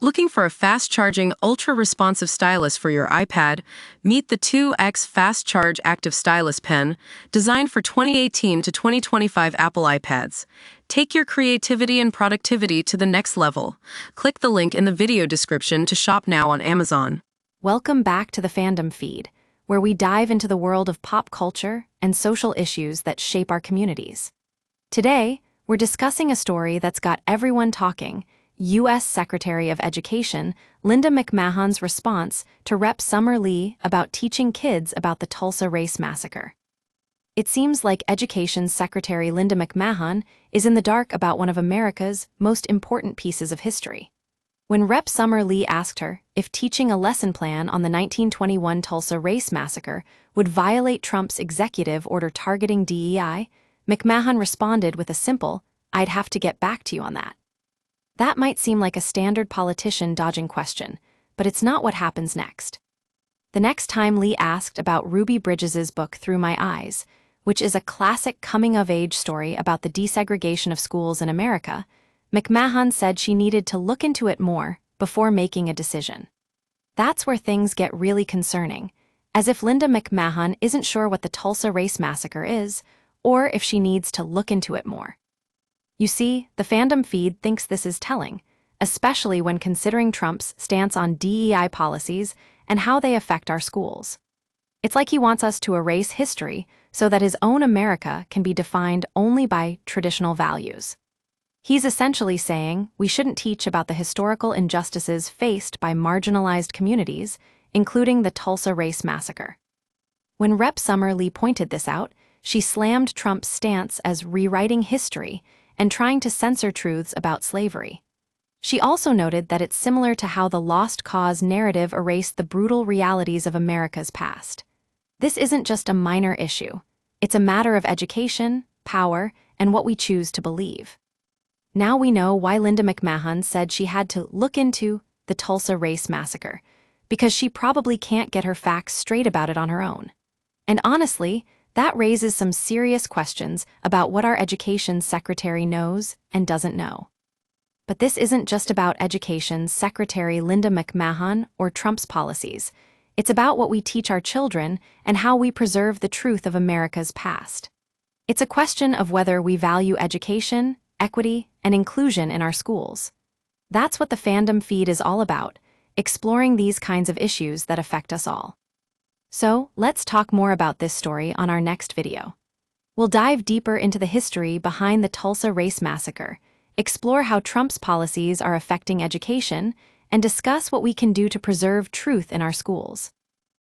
Looking for a fast-charging, ultra-responsive stylus for your iPad? Meet the 2X Fast Charge Active Stylus Pen, designed for 2018 to 2025 Apple iPads. Take your creativity and productivity to the next level. Click the link in the video description to shop now on Amazon. Welcome back to the Fandom Feed, where we dive into the world of pop culture and social issues that shape our communities. Today, we're discussing a story that's got everyone talking: U.S. Secretary of Education Linda McMahon's response to Rep. Summer Lee about teaching kids about the Tulsa Race Massacre. It seems like Education Secretary Linda McMahon is in the dark about one of America's most important pieces of history. When Rep. Summer Lee asked her if teaching a lesson plan on the 1921 Tulsa Race Massacre would violate Trump's executive order targeting DEI, McMahon responded with a simple, "I'd have to get back to you on that." That might seem like a standard politician-dodging question, but it's not what happens next. The next time Lee asked about Ruby Bridges's book Through My Eyes, which is a classic coming-of-age story about the desegregation of schools in America, McMahon said she needed to look into it more before making a decision. That's where things get really concerning, as if Linda McMahon isn't sure what the Tulsa Race Massacre is, or if she needs to look into it more. You see, the Fandom Feed thinks this is telling, especially when considering Trump's stance on DEI policies and how they affect our schools. It's like he wants us to erase history so that his own America can be defined only by traditional values. He's essentially saying we shouldn't teach about the historical injustices faced by marginalized communities, including the Tulsa Race Massacre. When Rep. Summer Lee pointed this out, she slammed Trump's stance as rewriting history and trying to censor truths about slavery. She also noted that it's similar to how the Lost Cause narrative erased the brutal realities of America's past. This isn't just a minor issue. It's a matter of education, power, and what we choose to believe. Now we know why Linda McMahon said she had to look into the Tulsa Race Massacre, because she probably can't get her facts straight about it on her own. And honestly, that raises some serious questions about what our education secretary knows and doesn't know. But this isn't just about Education Secretary Linda McMahon or Trump's policies. It's about what we teach our children and how we preserve the truth of America's past. It's a question of whether we value education, equity, and inclusion in our schools. That's what the Fandom Feed is all about, exploring these kinds of issues that affect us all. So, let's talk more about this story on our next video. We'll dive deeper into the history behind the Tulsa Race Massacre, explore how Trump's policies are affecting education, and discuss what we can do to preserve truth in our schools.